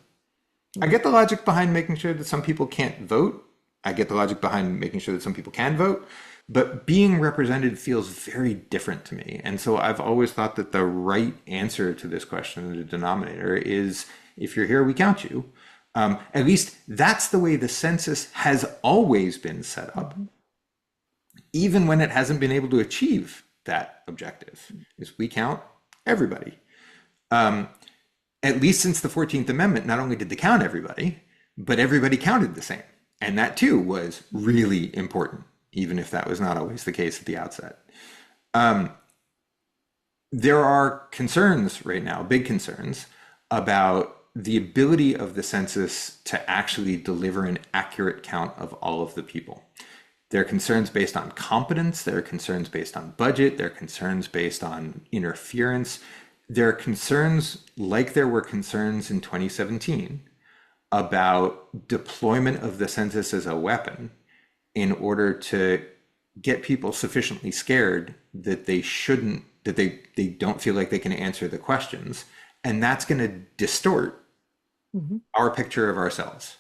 I get the logic behind making sure that some people can't vote. I get the logic behind making sure that some people can vote. But being represented feels very different to me. And so I've always thought that the right answer to this question, the denominator, is if you're here, we count you. At least that's the way the census has always been set up, even when it hasn't been able to achieve that objective, is we count everybody. At least since the 14th Amendment, not only did they count everybody, but everybody counted the same. And that too was really important, even if that was not always the case at the outset. There are concerns right now, big concerns, about the ability of the census to actually deliver an accurate count of all of the people. There are concerns based on competence, there are concerns based on budget, there are concerns based on interference. There are concerns, like there were concerns in 2017, about deployment of the census as a weapon in order to get people sufficiently scared that they shouldn't, that they don't feel like they can answer the questions. And that's going to distort Mhm. our picture of ourselves.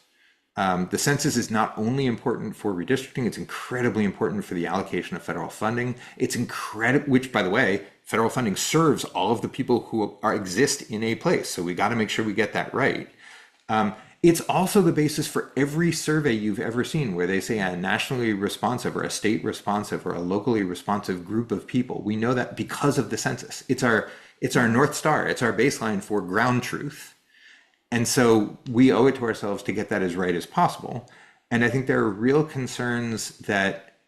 The census is not only important for redistricting, it's incredibly important for the allocation of federal funding. It's incredible, which, by the way, federal funding serves all of the people who exist in a place. So we got to make sure we get that right. It's also the basis for every survey you've ever seen where they say a nationally responsive or a state responsive or a locally responsive group of people. We know that because of the census. It's our North Star. It's our baseline for ground truth. And so we owe it to ourselves to get that as right as possible. And I think there are real concerns that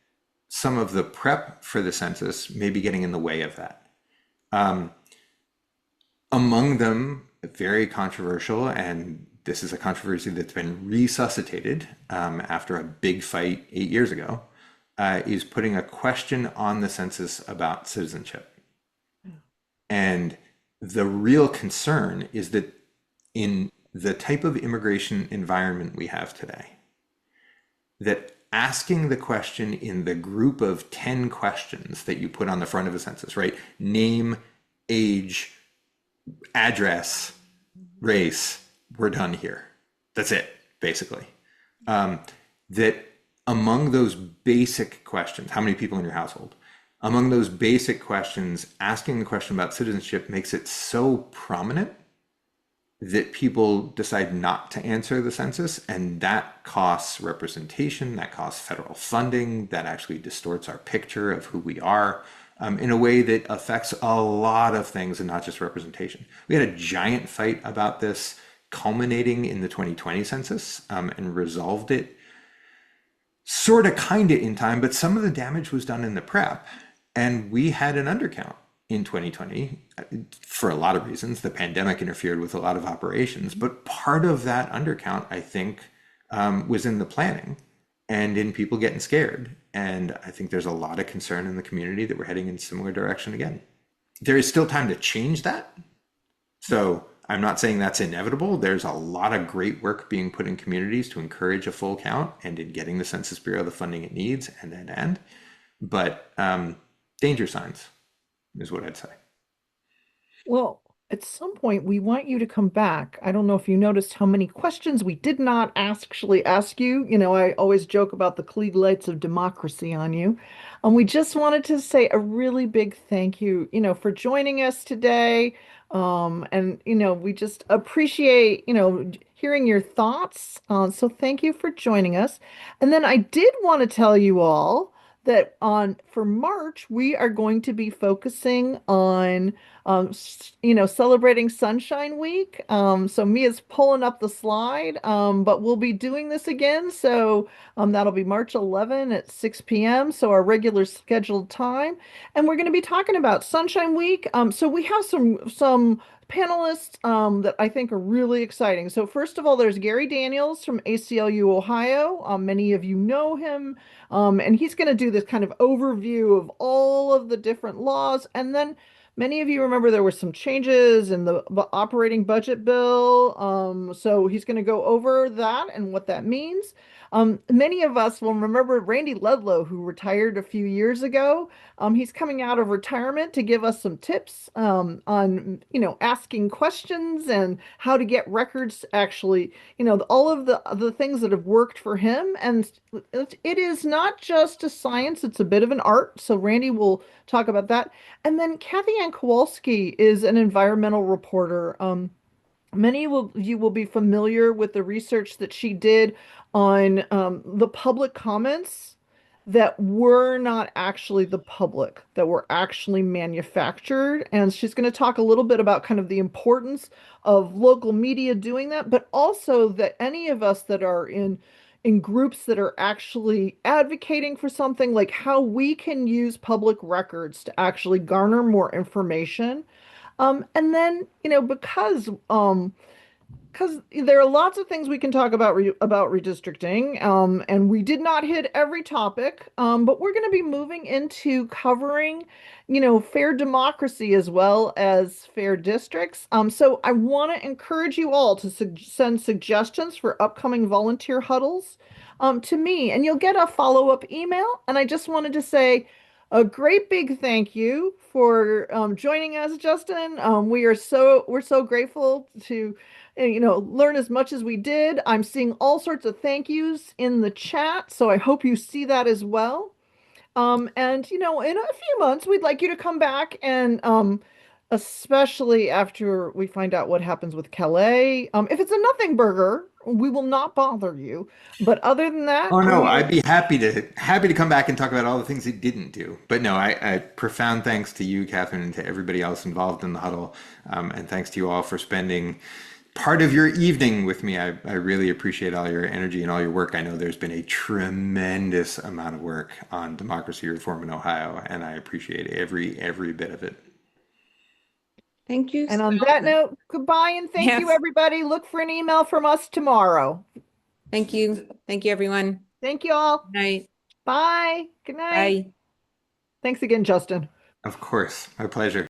some of the prep for the census may be getting in the way of that. Among them, very controversial, and this is a controversy that's been resuscitated after a big fight 8 years ago, is putting a question on the census about citizenship. And the real concern is that in the type of immigration environment we have today, that asking the question in the group of 10 questions that you put on the front of a census, right? Name, age, address, race, we're done here. That's it, basically. That among those basic questions, how many people in your household? Among those basic questions, asking the question about citizenship makes it so prominent that people decide not to answer the census, and that costs representation, that costs federal funding, that actually distorts our picture of who we are in a way that affects a lot of things and not just representation. We had a giant fight about this culminating in the 2020 census and resolved it sort of kind of in time, but some of the damage was done in the prep, and we had an undercount in 2020 for a lot of reasons. The pandemic interfered with a lot of operations, but part of that undercount, I think, was in the planning and in people getting scared. And I think there's a lot of concern in the community that we're heading in a similar direction again. There is still time to change that. So I'm not saying that's inevitable. There's a lot of great work being put in communities to encourage a full count and in getting the Census Bureau the funding it needs and. But danger signs is what I'd say. Well, at some point, we want you to come back. I don't know if you noticed how many questions we did not actually ask you. You know, I always joke about the Klieg lights of democracy on you. And we just wanted to say a really big thank you, for joining us today. And we just appreciate, hearing your thoughts. So thank you for joining us. And then I did want to tell you all that on for March, we are going to be focusing on celebrating Sunshine Week. So Mia's pulling up the slide, but we'll be doing this again. So that'll be March 11 at 6 p.m. So our regular scheduled time, and we're going to be talking about Sunshine Week. So we have some panelists that I think are really exciting. So first of all, there's Gary Daniels from ACLU Ohio. Many of you know him, and he's going to do this kind of overview of all of the different laws. And then many of you remember there were some changes in the operating budget bill. So he's going to go over that and what that means. Many of us will remember Randy Ludlow, who retired a few years ago. He's coming out of retirement to give us some tips on, asking questions and how to get records actually, all of the things that have worked for him. And it is not just a science, it's a bit of an art. So Randy will talk about that. And then Kathy Ann Kowalski is an environmental reporter. Many of you will be familiar with the research that she did on the public comments that were not actually the public, that were actually manufactured. And she's going to talk a little bit about kind of the importance of local media doing that, but also that any of us that are in groups that are actually advocating for something, like how we can use public records to actually garner more information. And then, because there are lots of things we can talk about redistricting, and we did not hit every topic, but we're going to be moving into covering, fair democracy as well as fair districts. So I want to encourage you all to send suggestions for upcoming volunteer huddles, to me, and you'll get a follow-up email. And I just wanted to say a great big thank you for joining us, Justin. We're so grateful to learn as much as we did. I'm seeing all sorts of thank yous in the chat, so I hope you see that as well. And in a few months, we'd like you to come back and especially after we find out what happens with Calais. If it's a nothing burger, we will not bother you. But other than that, Oh no, we I'd be happy to come back and talk about all the things he didn't do. But no, I profound thanks to you, Catherine, and to everybody else involved in the huddle, and thanks to you all for spending part of your evening with me. I really appreciate all your energy and all your work. I know there's been a tremendous amount of work on democracy reform in Ohio, and I appreciate every bit of it. Thank you and so on that much. note, goodbye and thank you, Yes. everybody. Look for an email from us tomorrow. Thank you. Thank you, everyone. Thank you all. Good night. Bye. Good night. Bye. Thanks again, Justin. Of course, my pleasure.